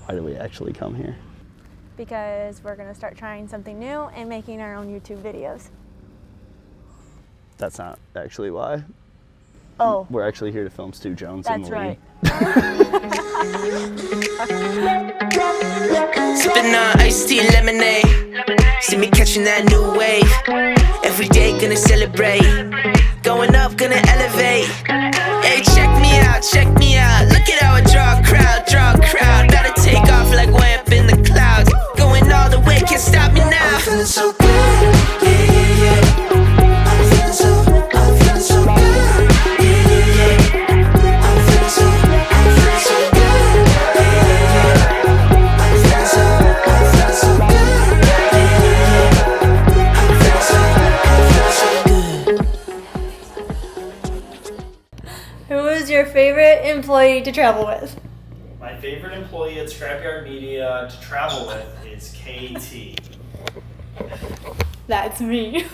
Why do we actually come here? Because we're going to start trying something new and making our own YouTube videos. That's not actually why. Oh. We're actually here to film Stu Jones. That's right. Sipping on iced tea and lemonade. See me catching that new wave. Every day gonna celebrate. Going up, gonna elevate. Hey, check me out, check me out. Look at how I draw a crowd, draw a crowd. Gotta take off like way up in the clouds. Going all the way, can't stop me now. I'm feeling so good, yeah, yeah, yeah. I'm feeling so good, yeah, yeah, yeah. I'm feeling so good, yeah, yeah, yeah. I'm feeling so good, yeah, yeah, yeah. I'm feeling so good. Who is your favorite employee to travel with? My favorite employee at Scrapyard Media to travel with is KT. That's me.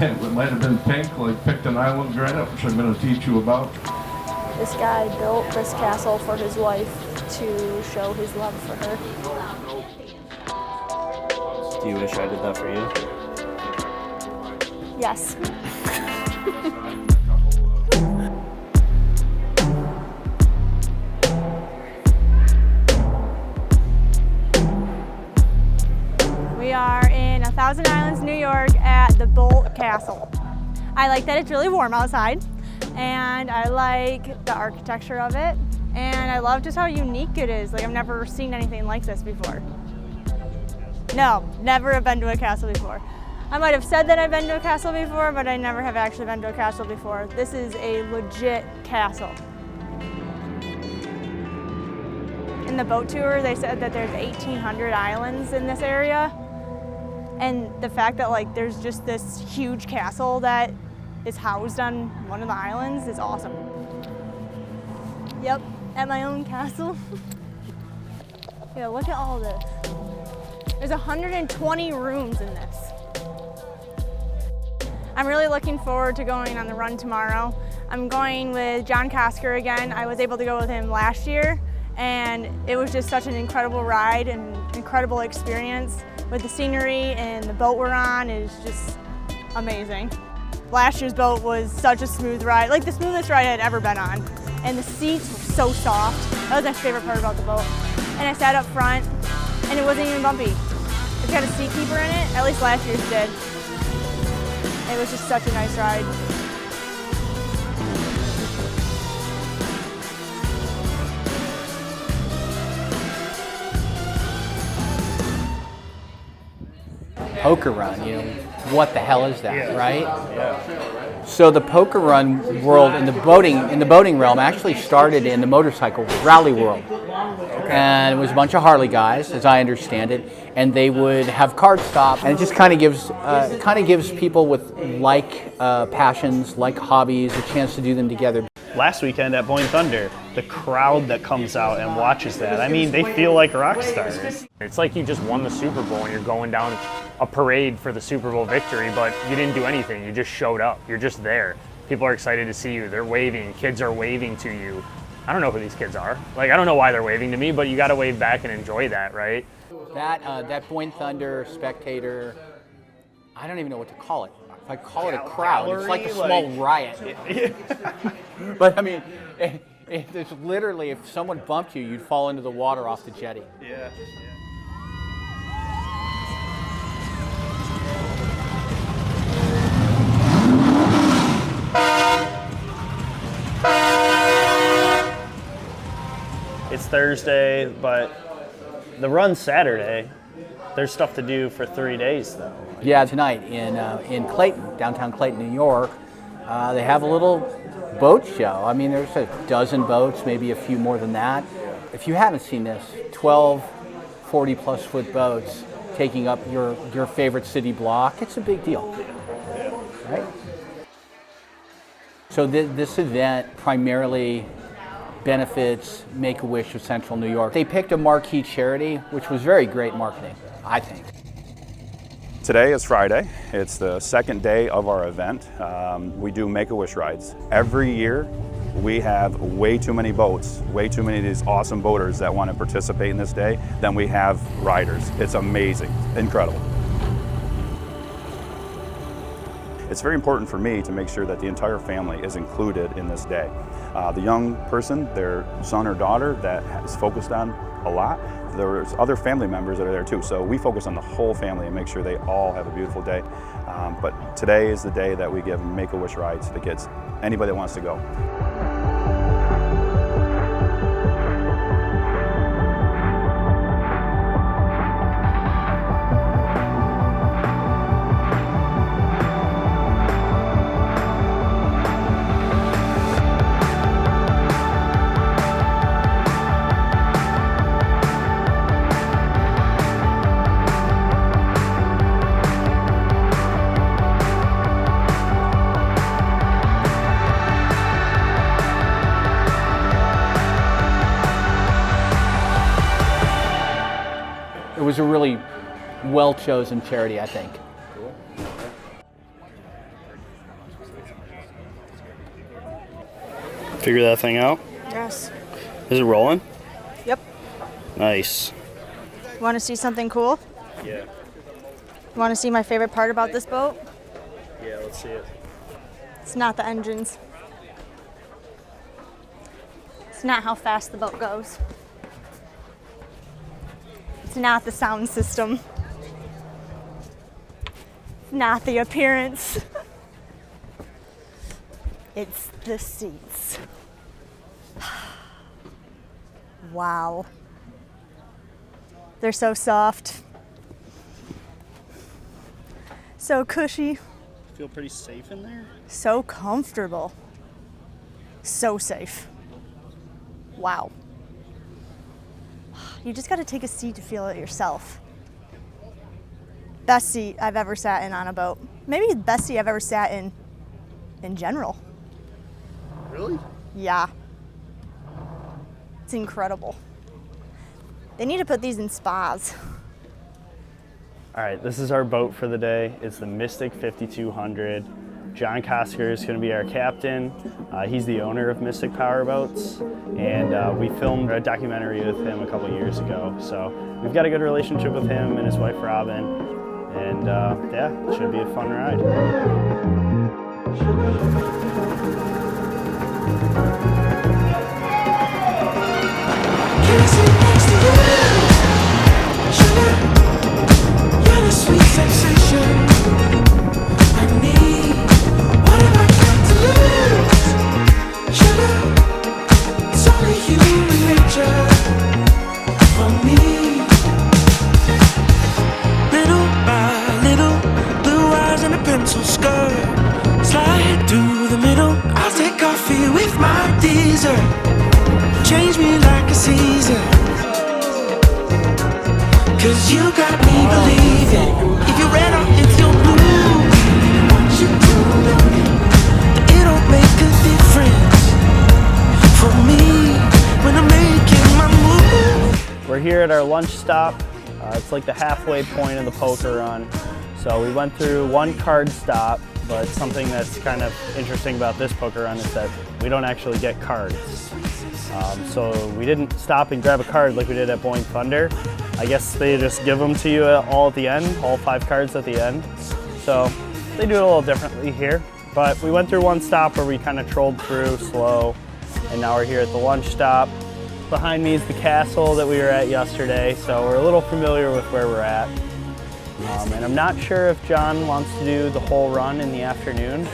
It might have been pink, like Picton Island granite, which I'm going to teach you about. This guy built this castle for his wife to show his love for her. Do you wish I did that for you? Yes. We are in 1,000 Islands, New York at the Boldt Castle. I like that it's really warm outside, and I like the architecture of it, and I love just how unique it is. Like, I've never seen anything like this before. No, never have been to a castle before. I might have said that I've been to a castle before, but I never have actually been to a castle before. This is a legit castle. In the boat tour, they said that there's 1,800 islands in this area. And the fact that like there's just this huge castle that is housed on one of the islands is awesome. Yep, at my own castle. Yeah, look at all this. There's 120 rooms in this. I'm really looking forward to going on the run tomorrow. I'm going with John Cosker again. I was able to go with him last year, and it was just such an incredible ride and incredible experience. With the scenery and the boat we're on is just amazing. Last year's boat was such a smooth ride, like the smoothest ride I'd ever been on. And the seats were so soft. That was my favorite part about the boat. And I sat up front and it wasn't even bumpy. It's got a seat keeper in it, at least last year's did. It was just such a nice ride. Poker run, you know, what the hell is that, right? Yeah. So the poker run world in the boating realm actually started in the motorcycle rally world. Okay. And it was a bunch of Harley guys, as I understand it, and they would have cart stops, and it just kind of gives people with like passions, like hobbies, a chance to do them together. Last weekend at Boyne Thunder, the crowd that comes out and watches that, I mean, they feel like rock stars. It's like you just won the Super Bowl and you're going down a parade for the Super Bowl victory, but you didn't do anything. You just showed up. You're just there. People are excited to see you. They're waving. Kids are waving to you. I don't know who these kids are. Like, I don't know why they're waving to me, but you got to wave back and enjoy that, right? That Boyne Thunder spectator, I don't even know what to call it. If I call it a crowd, it's like a small riot. But I mean, it's literally, if someone bumped you, you'd fall into the water off the jetty. Yeah. It's Thursday, but the run's Saturday. There's stuff to do for 3 days, though. Yeah, tonight in Clayton, downtown Clayton, New York, they have a little boat show. I mean, there's a dozen boats, maybe a few more than that. If you haven't seen this, 12 40-plus foot boats taking up your favorite city block, it's a big deal, right? So this event primarily benefits Make-A-Wish of Central New York. They picked a marquee charity, which was very great marketing, I think. Today is Friday. It's the second day of our event. We do Make-A-Wish rides. Every year, We have way too many boats, way too many of these awesome boaters that want to participate in this day than we have riders. It's amazing, incredible. It's very important for me to make sure that the entire family is included in this day. The young person, their son or daughter that is focused on a lot, there's other family members that are there too. So we focus on the whole family and make sure they all have a beautiful day. But today is the day that we give Make-A-Wish rides to the kids, anybody that wants to go. It was a really well-chosen charity, I think. Figure that thing out? Yes. Is it rolling? Yep. Nice. Want to see something cool? Yeah. Want to see my favorite part about this boat? Yeah, let's see it. It's not the engines. It's not how fast the boat goes. It's not the sound system. It's not the appearance. It's the seats. Wow. They're so soft. So cushy. Feel pretty safe in there? So comfortable. So safe. Wow. You just got to take a seat to feel it yourself. Best seat I've ever sat in on a boat. Maybe the best seat I've ever sat in general. Really? Yeah. It's incredible. They need to put these in spas. All right, this is our boat for the day. It's the Mystic 5200. John Cosker is going to be our captain. He's the owner of Mystic Powerboats, and we filmed a documentary with him a couple years ago. So we've got a good relationship with him and his wife Robin, and yeah, it should be a fun ride. Change me like a season, 'cause you got me believing. If you're red or if you're blue, what you do, it'll make a difference for me when I'm making my move. We're here at our lunch stop. It's like the halfway point of the poker run. So we went through one card stop, but something that's kind of interesting about this poker run is that we don't actually get cards. So we didn't stop and grab a card like we did at Boldt Thunder. I guess they just give them to you all at the end, all 5 cards at the end. So they do it a little differently here. But we went through one stop where we kind of trolled through slow, and now we're here at the lunch stop. Behind me is the castle that we were at yesterday, so we're a little familiar with where we're at. And I'm not sure if John wants to do the whole run in the afternoon,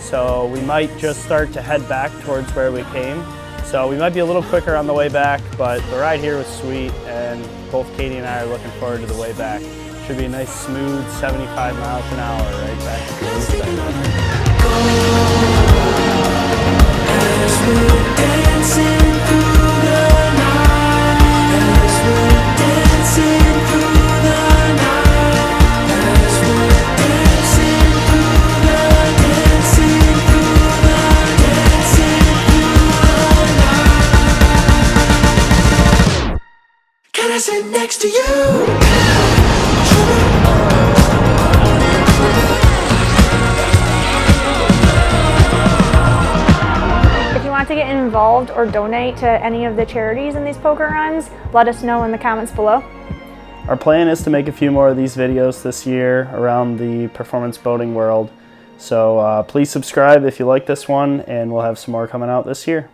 so we might just start to head back towards where we came. So we might be a little quicker on the way back, but the ride here was sweet, and both Katie and I are looking forward to the way back. Should be a nice, smooth 75 miles an hour right back to the Can I sit next to you? If you want to get involved or donate to any of the charities in these poker runs, let us know in the comments below. Our plan is to make a few more of these videos this year around the performance boating world. So please subscribe if you like this one, and we'll have some more coming out this year.